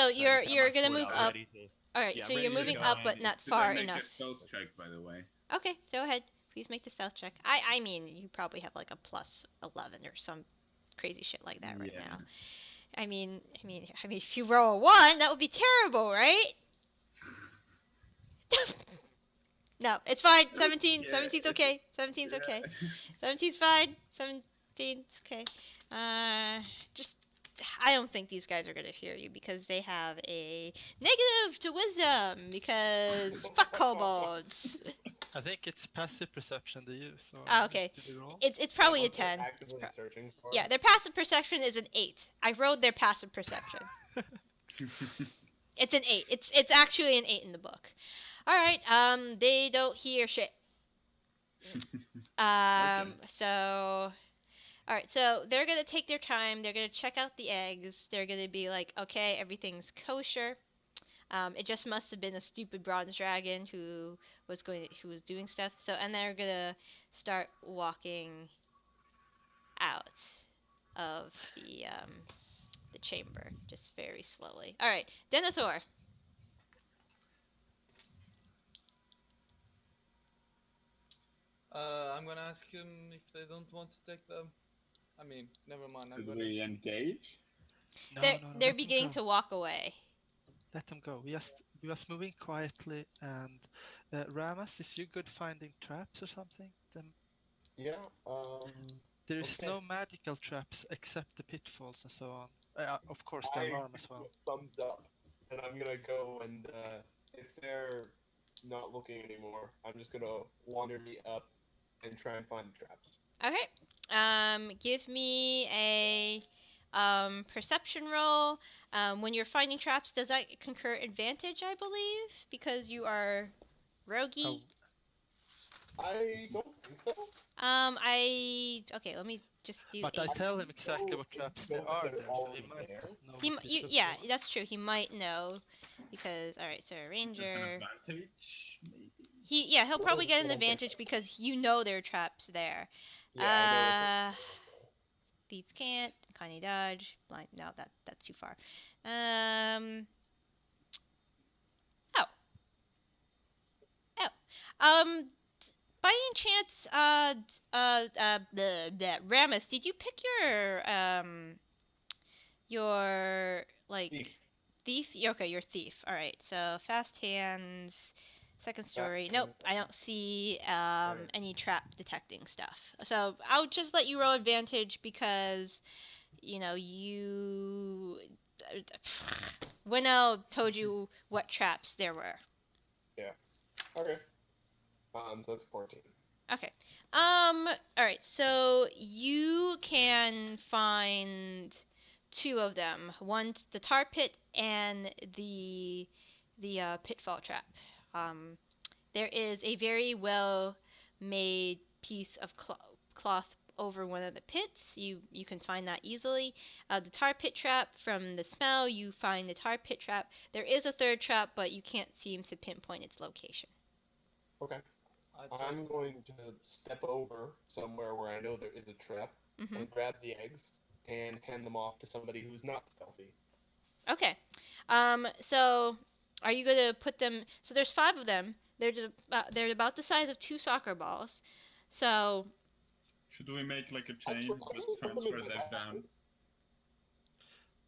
So you're gonna sword move out, up. ready to- All right. yeah, so ready you're to moving go. up, but not Did I far make enough. a stealth check, by the way? Okay. Go ahead. Please make the stealth check. I mean, you probably have like a plus 11 or some crazy shit like that right Yeah. now. I mean, if you roll a 1, that would be terrible, right? No, it's fine. 17. Yeah, 17's okay. 17's okay. 17's fine. 17's okay. Just I don't think these guys are gonna hear you because they have a negative to wisdom because fuck kobolds. I think it's passive perception they use. So Oh, okay. did they roll? It's probably a Ones they're 10. actively searching for Yeah, us. their passive perception is an 8. I rolled their passive perception. It's an 8. It's actually an 8 in the book. All right. They don't hear shit. So all right, so they're gonna take their time. They're gonna check out the eggs. They're gonna be like, okay, everything's kosher. It just must have been a stupid bronze dragon who was doing stuff. So and they're gonna start walking out of the chamber just very slowly. All right, Denethor. I'm gonna ask him if they don't want to take them. I mean, never mind. I'm Should gonna. we engage? No, They're no, no, they're let them beginning go. to walk away. Let them go. We just moving quietly and Ramas, if you're good finding traps or something, then Yeah. there is Okay. no magical traps except the pitfalls and so on. Of course, the I alarm as give you well. a thumbs up, and I'm gonna go and if they're not looking anymore, I'm just gonna wander me up and try and find traps. Okay. Give me a perception roll. When you're finding traps, does that concur advantage? I believe because you are roguey. Oh, I don't think so. Okay. Let me just do but I 8. tell him don't exactly know what if traps you there know are if they're there, so he already might there. know He, what he's looking yeah, for. that's true. He might know because all right. So That's an ranger. advantage, maybe. He'll probably get an advantage because you know there are traps there. Yeah, I know. It's Thieves can't. Connie dodge. Blind. No, that's too far. Um. Oh. Oh. By any chance, the Ramus, did you pick your like thief. thief? Okay, your thief. All right. So fast hands. Second story. Fast Nope, hands. I don't see Alright. any trap detecting stuff. So I'll just let you roll advantage because you Hwinnil told you what traps there were. Okay. So that's 14. Okay. All right. So you can find two of them. One, the tar pit, and the pitfall trap. Um, there is a very well made piece of cloth over one of the pits. You can find that easily. The tar pit trap, from the smell, you find the tar pit trap. There is a third trap, but you can't seem to pinpoint its location. Okay. I'd say I'm going to step over somewhere where I know there is a trap Hmm. and grab the eggs and hand them off to somebody who's not stealthy. Okay. So are you gonna put them? So there's 5 of them. They're about the size of 2 soccer balls. So Should we make like a I chain? put Just them in transfer my them bag. down.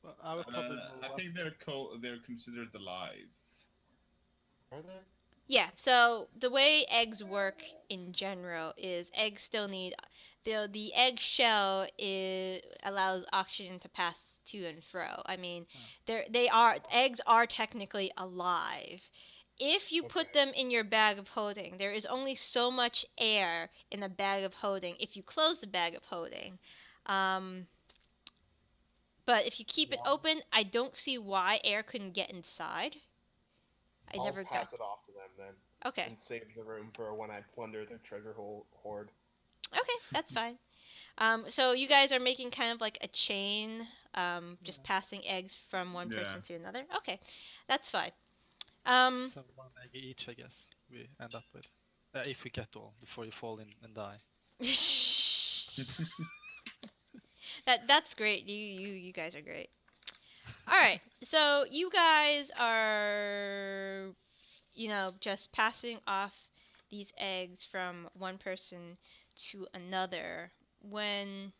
Well, I would probably move I up. think they're considered alive. Are they? yeah. So the way eggs work in general is eggs still need the egg shell allows oxygen to pass to and fro. I mean, eggs are technically alive. If you put Okay. them in your bag of holding, there is only so much air in the bag of holding if you close the bag of holding. Um, but if you keep it open, I don't see why air couldn't get inside. I'll Never got. pass it off to them then Okay. and save the room for when I plunder their treasure hoard. Okay, that's fine. So you guys are making kind of like a chain, just passing eggs from one person to another. Okay, that's fine. So 1 egg each, I guess, we end up with. If we get all, before you fall in and die. that's great. You guys are great. All right. So you guys are, just passing off these eggs from one person to another. When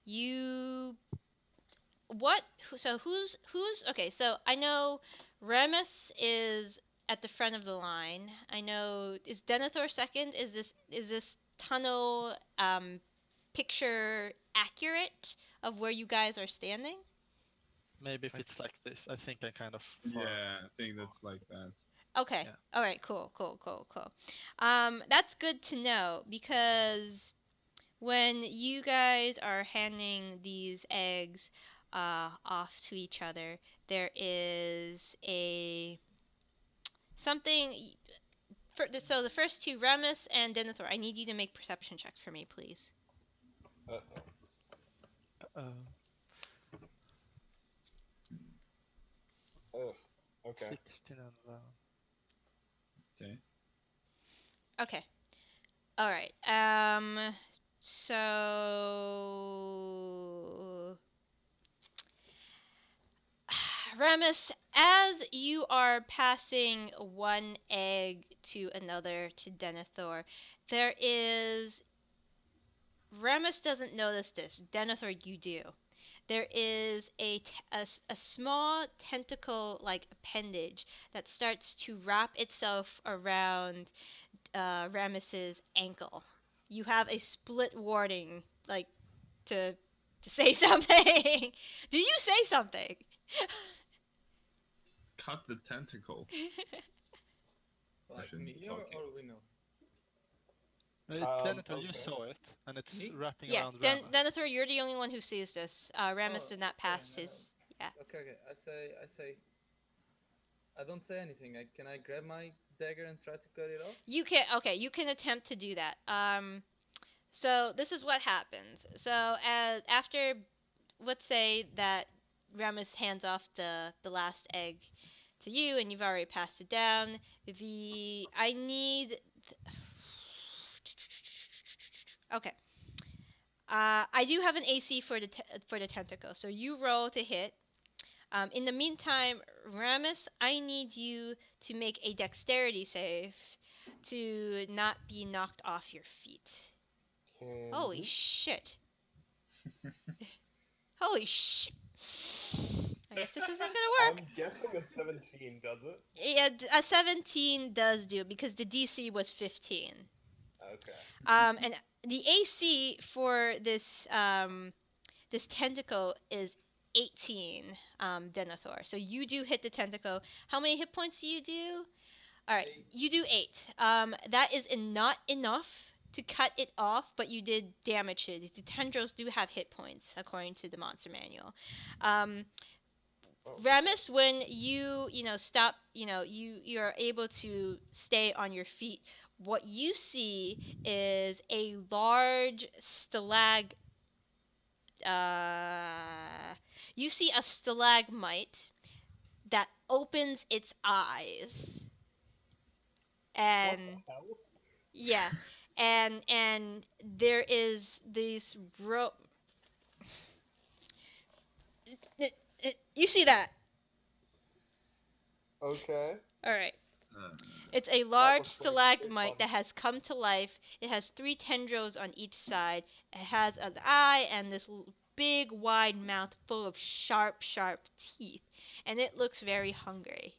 you what? So who's okay? So I know Ramus is at the front of the line. I know is Denethor second. Is this tunnel picture accurate of where you guys are standing? Maybe if it's like this, I think I'm kind of far. Yeah, I think that's like that. Okay. Yeah. All right. Cool. Cool. Cool. Cool. That's good to know because when you guys are handing these eggs off to each other, there is a something. So the first two, Ramus and Denethor, I need you to make perception checks for me, please. Uh-oh. Ugh. Okay. 16 and 11. Okay. Okay. All right. So Ramus, as you are passing one egg to another to Denethor, there is. Ramus doesn't notice this. Denethor, you do. There is a small tentacle like appendage that starts to wrap itself around Ramus's ankle. You have a split warning, like, to say something. Do you say something? Cut the tentacle. Like shouldn't me be or talking. Hwinnil? Denethor, you Okay. saw it, and it's Me? wrapping Yeah, around Ramas. Denethor, you're the only one who sees this. Ramus Oh, did not okay, pass no. his. Yeah. Okay. I don't say anything. Can I grab my dagger and try to cut it off? You can. Okay, you can attempt to do that. So this is what happens. So as after, let's say that Ramus hands off the last egg to you, and you've already passed it down. I need. Okay. I do have an AC for the tentacle, so you roll to hit. In the meantime, Ramus, I need you to make a dexterity save to not be knocked off your feet. Can Holy do. shit! Holy shit! I guess this isn't gonna work. I'm guessing a 17 does it. Yeah, a 17 does do because the DC was 15. Okay. And the AC for this tentacle is 18, Denethor. So you do hit the tentacle. How many hit points do you do? All right, 8. you do 8. That is not enough to cut it off, but you did damage it. The tendrils do have hit points according to the monster manual. Oh, Ramus, when stop, you're able to stay on your feet. What you see is a large you see a stalagmite that opens its eyes, and what the hell? yeah, and there is this rope. You see that? Okay. All right. Uh, It's a That large looks like stalagmite fun. that has come to life. It has 3 tendrils on each side. It has an eye and this big, wide mouth full of sharp, sharp teeth. And it looks very hungry.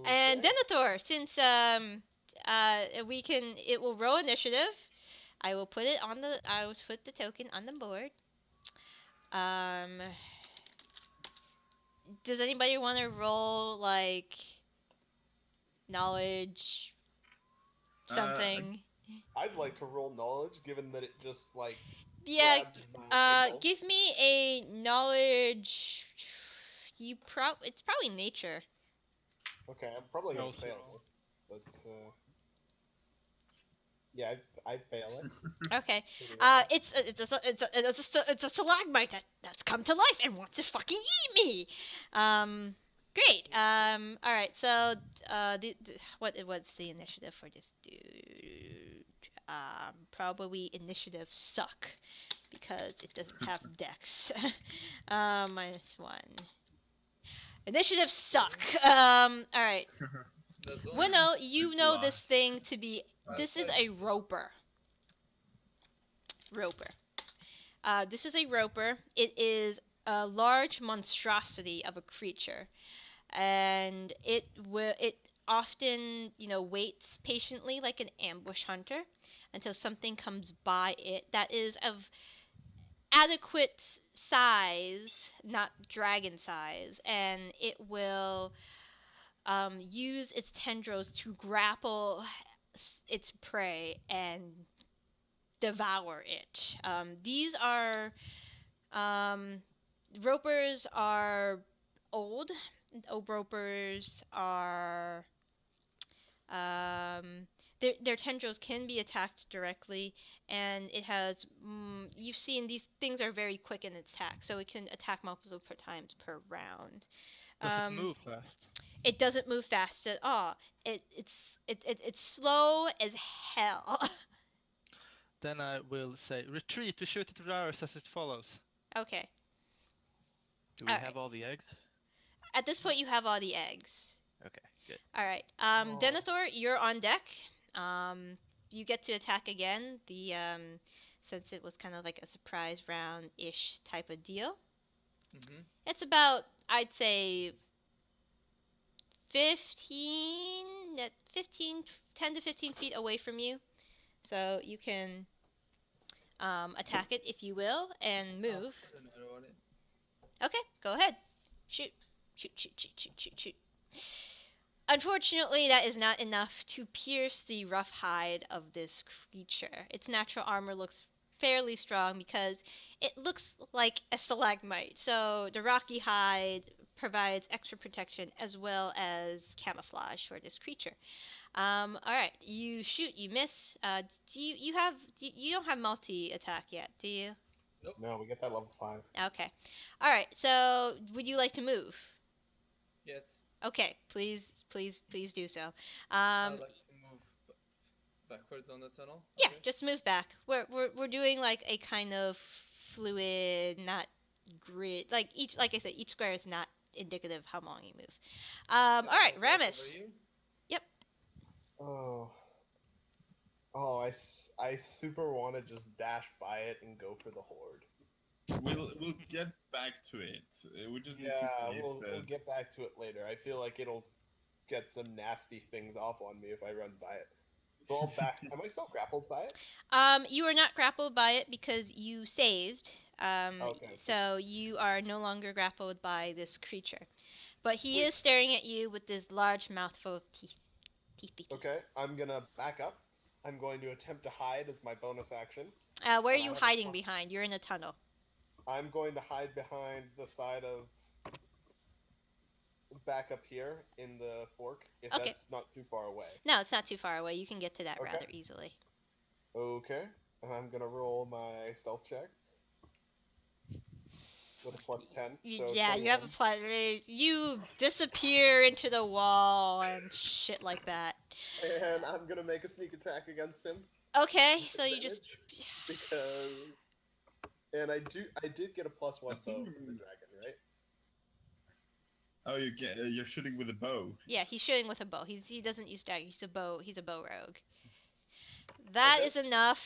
And Okay. Denethor, since it will roll initiative. I will put the token on the board. Um, does anybody want to roll like knowledge something? I'd like to roll knowledge, given that it just like Yeah. grabs my ankle. Give me a knowledge. It's probably nature. Okay, I'm probably gonna Also fail roll. this, but yeah, I fail it. Okay. Pretty well. It's a stalagmite that's come to life and wants to fucking eat me. Great. All right. So, what's the initiative for this dude? Probably initiative suck because it doesn't have Dex. -1. Initiative suck. All right. That's all. Winnow, you It's know this lost. thing to be. This is Perfect. a roper. Roper. This is a roper. It is a large monstrosity of a creature, and it often waits patiently like an ambush hunter until something comes by it that is of adequate size, not dragon size, and it will use its tendrils to grapple its prey and devour it. These are ropers are old. Old ropers are their tendrils can be attacked directly, and it has you've seen these things are very quick in its attack, so it can attack multiple times per round. Does it Um, move fast? it doesn't move fast at all. It's slow as hell. Then I will say, retreat. We shoot it with arrows as it follows. Okay. Do we All have right. all the eggs? At this point, you have all the eggs. Okay, good. All right. Oh. Denethor, you're on deck. You get to attack again. Since it was kind of like a surprise round-ish type of deal. Mm-hmm. It's about, I'd say, 15, 10 to 15 feet away from you. So you can attack it if you will and move. Put an arrow on it. Okay, go ahead. Shoot. Shoot, shoot, shoot, shoot, shoot, shoot. Unfortunately, that is not enough to pierce the rough hide of this creature. Its natural armor looks fairly strong because it looks like a stalagmite. So the rocky hide provides extra protection as well as camouflage for this creature. All right, you shoot, you miss. You don't have multi attack yet, do you? No, we get that level 5. Okay. All right. So, would you like to move? Yes. Okay. Please do so. I'd like to move backwards on the tunnel. I Yeah, guess. just move back. We're doing like a kind of fluid, not grid. Like I said, each square is not indicative of how long you move. All Can right, I go close Ramas. over you? Oh. Oh, I super want to just dash by it and go for the horde. We'll get back to it. We just need to Yeah, see we'll if get back to it later. I feel like it'll get some nasty things off on me if I run by it. So I'll back. Am I still grappled by it? You are not grappled by it because you saved. Okay. So you are no longer grappled by this creature, but he Sweet. is staring at you with this large mouthful of teeth. Okay, I'm gonna back up. I'm going to attempt to hide as my bonus action. Where are I you have a hiding plus- behind? You're in a tunnel. I'm going to hide behind the side of back up here in the fork, if Okay. that's not too far away. No, it's not too far away. You can get to that Okay. rather easily. Okay, and I'm gonna roll my stealth check with a plus 10. So Yeah, you have a 21. plus. You disappear into the wall and shit like that. And I'm gonna make a sneak attack against him. Okay, so you just. Advantage, because and I did get a plus 1 I bow think- from the dragon, right? Oh, you're shooting with a bow. Yeah, he's shooting with a bow. He doesn't use dagger. He's a bow rogue. That Okay. is enough.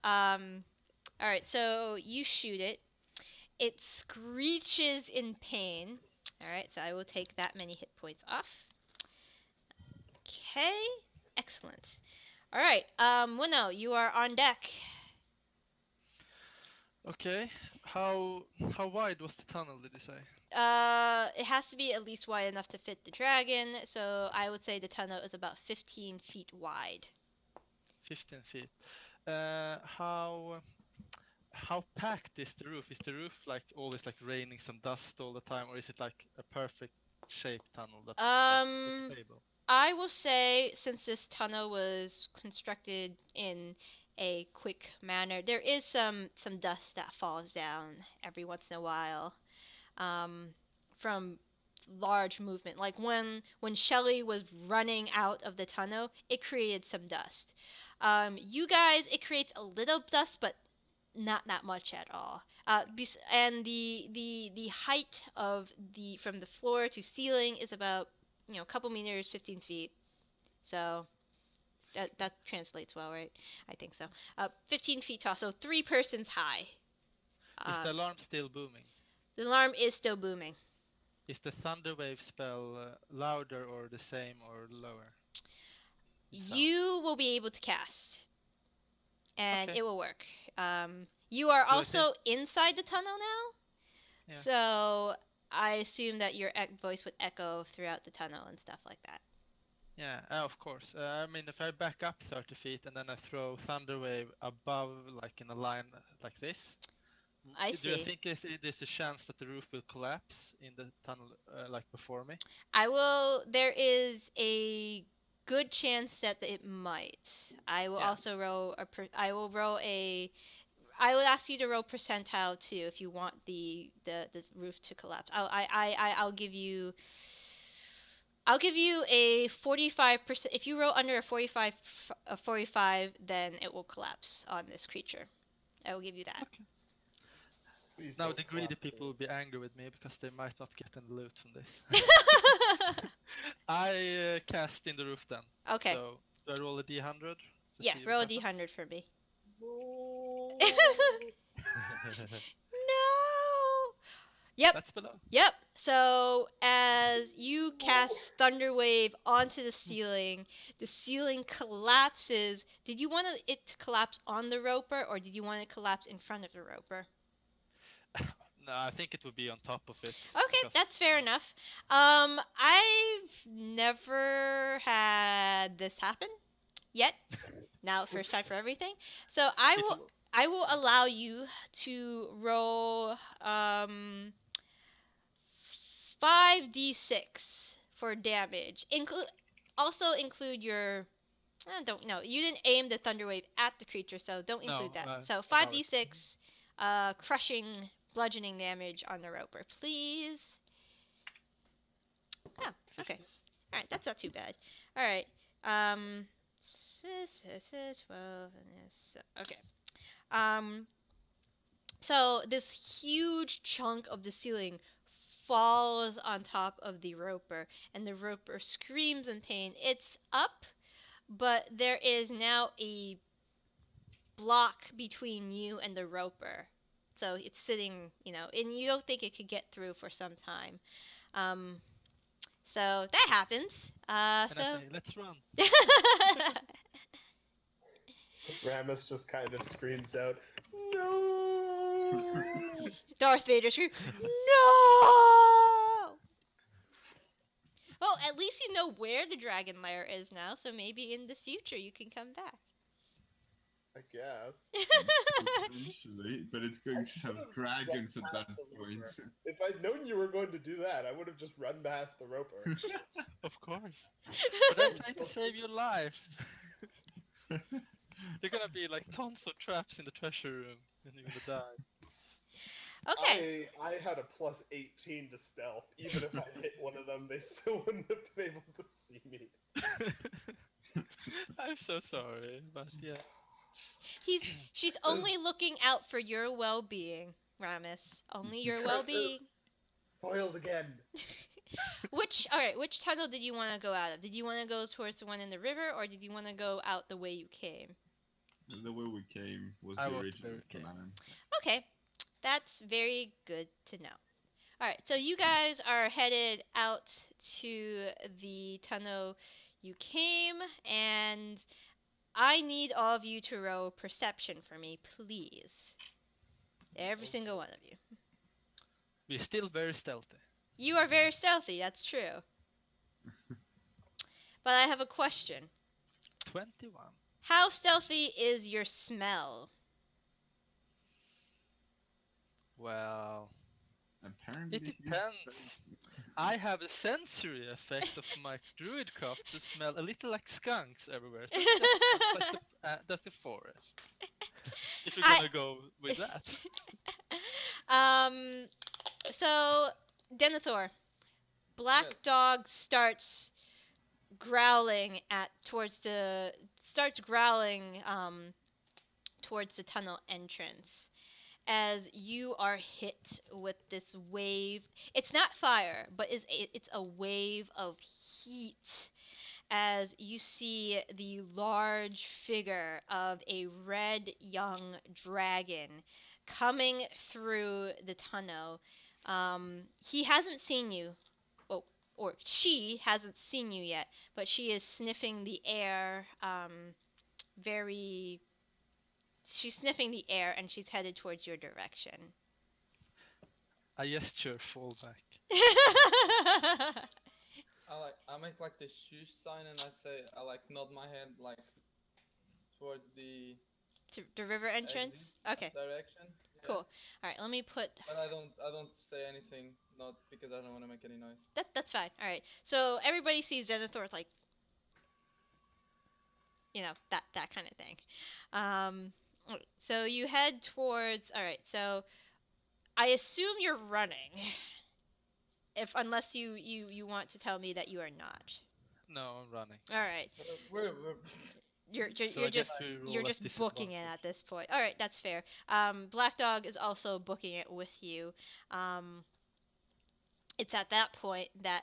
All right, so you shoot it. It screeches in pain. All right, so I will take that many hit points off. Okay, excellent. All right, Winnow, you are on deck. Okay. How wide was the tunnel? Did you say? It has to be at least wide enough to fit the dragon. So I would say the tunnel is about 15 feet wide. 15 feet. How packed is the roof? Is the roof like always like raining some dust all the time, or is it like a perfect shaped tunnel that looks stable? I will say, since this tunnel was constructed in a quick manner, there is some dust that falls down every once in a while, from large movement. Like when Shelly was running out of the tunnel, it created some dust. You guys, it creates a little dust, but not that much at all. And the height of the from the floor to ceiling is about a couple meters, 15 feet. So that translates well, right? I think so. 15 feet tall, so 3 persons high. Is the alarm still booming? The alarm is still booming. Is the thunder wave spell louder or the same or lower? You will be able to cast, and Okay. it will work. You are So also inside the tunnel now, Yeah. so I assume that your voice would echo throughout the tunnel and stuff like that. Yeah, of course. I mean, if I back up 30 feet and then I throw thunder wave above, like in a line like this, I do you see. think there's a chance that the roof will collapse in the tunnel, like before me? There is a good chance that it might. I will Yeah. also roll I will roll a. I would ask you to roll percentile too if you want the roof to collapse. I'll give you. I'll give you a 45%. If you roll under a 45, then it will collapse on this creature. I will give you that. Okay. Please Now don't the greedy collapse people me. will be angry with me because they might not get any loot from this. I cast in the roof then. Okay. So do I roll a d100? to Yeah, see roll a what happens? d100 for me. No. No. Yep. That's below. Yep. So as you cast Thunderwave onto the ceiling collapses. Did you want it to collapse on the roper, or did you want it to collapse in front of the roper? No, I think it would be on top of it. Okay, because- that's fair enough. I've never had this happen yet. Now, first time for everything. So I will allow you to roll 5d6 for damage. Also include your. I don't know. You didn't aim the thunder wave at the creature, so don't include that. So above it. 5d6, crushing, bludgeoning damage on the roper, please. Oh, okay. All right, that's not too bad. All right. 12 okay. So this huge chunk of the ceiling falls on top of the roper, and the roper screams in pain. It's up, but there is now a block between you and the roper. So it's sitting, and you don't think it could get through for some time. So that happens. And I say, let's run. Ramas just kind of screams out, "No!" Darth Vader scream, no! Well, at least you know where the dragon lair is now, so maybe in the future you can come back. I guess. Potentially, but it's going to have dragons at that point. If I'd known you were going to do that, I would have just run past the roper. Of course. But I'm trying to save your life. You're gonna be like tons of traps in the treasure room, and you're gonna die. Okay. I had a plus 18 to stealth. Even if I hit one of them, they still wouldn't have been able to see me. I'm so sorry, but yeah. She's only looking out for your well-being, Ramas. Only your Curses. well-being. Foiled again. Which tunnel did you want to go out of? Did you want to go towards the one in the river, or did you want to go out the way you came? The way we came was I the walked original where we came. plan. Okay, that's very good to know. All right, so you guys are headed out to the tunnel you came, and I need all of you to roll perception for me, please. Every single one of you. We're still very stealthy. You are very stealthy, that's true. But I have a question. 21. How stealthy is your smell? Well, apparently It depends. I have a sensory effect of my druid craft to smell a little like skunks everywhere. So that's the forest. If you're gonna go with that. So, Denethor, Black Yes. Dog starts growling towards the tunnel entrance as you are hit with this wave. It's not fire, but it's a wave of heat as you see the large figure of a red young dragon coming through the tunnel. He hasn't seen you, oh, or she hasn't seen you yet, but she is sniffing the air. Very. She's sniffing the air and she's headed towards your direction. I gesture fall back. I make like the shush sign and I say I like nod my head like towards the To the river entrance? exit Okay, direction. Yeah. cool. Alright, let me put. But I don't say anything, not because I don't want to make any noise. That's fine. Alright, so everybody sees Denethor like. That kind of thing. So you head towards. Alright, so I assume you're running. Unless you want to tell me that you are not. No, I'm running. All right. We're You're So I guess just we roll you're at just booking it disadvantage. at this point. All right, that's fair. Black Dog is also booking it with you. It's at that point that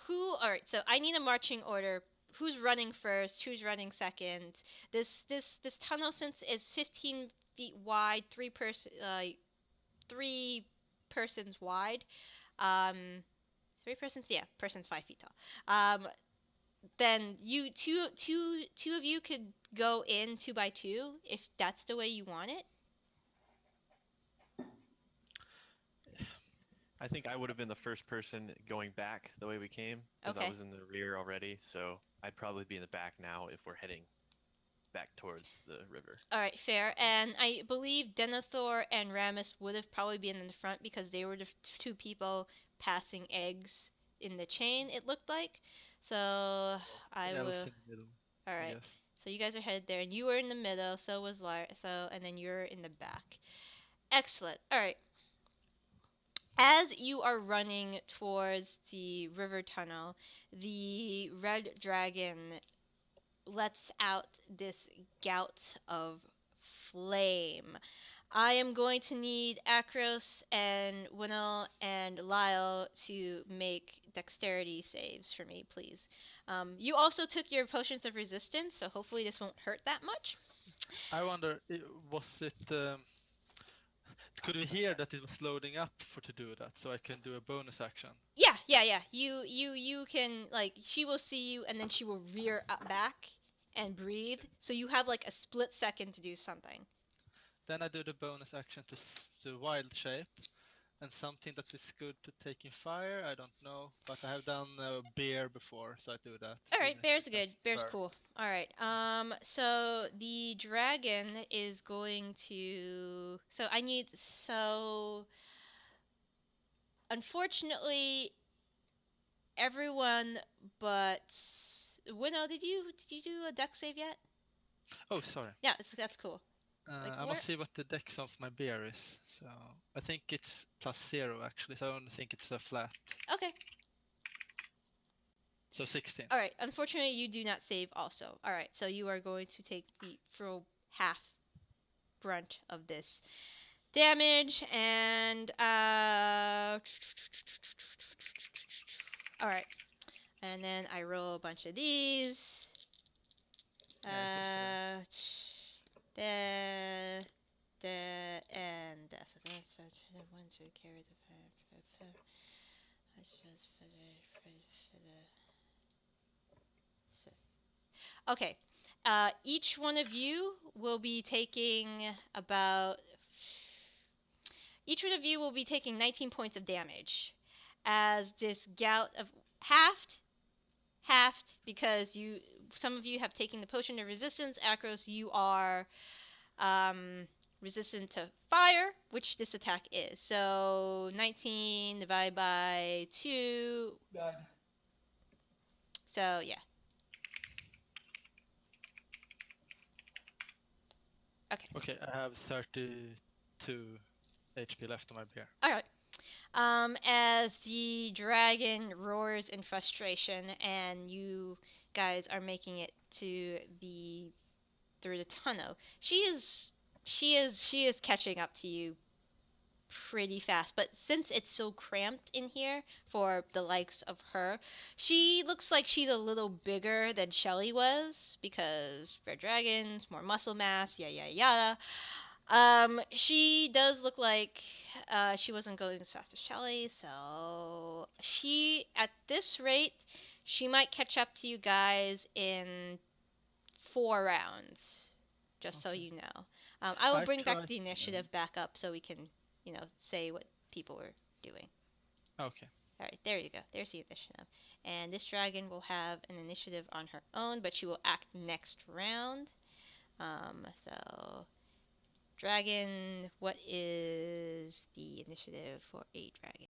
all right. So I need a marching order. Who's running first? Who's running second? This tunnel, since it's 15 feet wide, three persons wide. Three persons. Yeah, persons 5 feet tall. Then two of you could go in 2 by 2 if that's the way you want it. I think I would have been the first person going back the way we came because Okay. I was in the rear already. So I'd probably be in the back now if we're heading back towards the river. All right, fair. And I believe Denethor and Ramas would have probably been in the front because they were the two people passing eggs in the chain. It looked like. So I Yeah, I was will. in the middle. All I right. guess. So you guys are headed there, and you were in the middle. So was Lar. And then you're in the back. Excellent. All right. As you are running towards the river tunnel, the red dragon lets out this gout of flame. I am going to need Acros and Hwinnil and Liel to make dexterity saves for me, please. You also took your potions of resistance, so hopefully this won't hurt that much. I wonder, was it? Could we hear that it was loading up to do that, so I can do a bonus action? Yeah. You can, like, she will see you and then she will rear up back and breathe. So you have like a split second to do something. Then I do the bonus action to wild shape, and something that is good to take in fire. I don't know, but I have done bear before, so I do that. All right, even if bear's it good. has Bear's burn. cool. All right. So the dragon is going to. So unfortunately, everyone but Winnow. Did you do a deck save yet? Oh, sorry. Yeah, that's cool. Like, I must see what the dex of my bear is. So I think it's +0 actually. So I don't think it's a flat. Okay. So 16. All right. Unfortunately, you do not save. Also. All right. So you are going to take the full half brunt of this damage, and all right, and then I roll a bunch of these. The and that's one to carry the okay. Each one of you will be taking about. Each one of you will be taking 19 points of damage, as this gout of halved because some of you have taken the potion of resistance. Acros, you are resistant to fire, which this attack is. So 19 divided by 2. died. So yeah. Okay, I have 32 HP left on my bear. All right. As the dragon roars in frustration, and you guys are making it to the through the tunnel. She is catching up to you pretty fast, but since it's so cramped in here for the likes of her, she looks like she's a little bigger than Shelly was because red dragons, more muscle mass, yada yada yada. She does look like she wasn't going as fast as Shelly, so she at this rate she might catch up to you guys in 4 rounds. Just so Okay. you know. I will I bring back tried. the initiative back up so we can, say what people were doing. Okay. All right, there you go. There's the initiative. And this dragon will have an initiative on her own, but she will act next round. So dragon, what is the initiative for a dragon?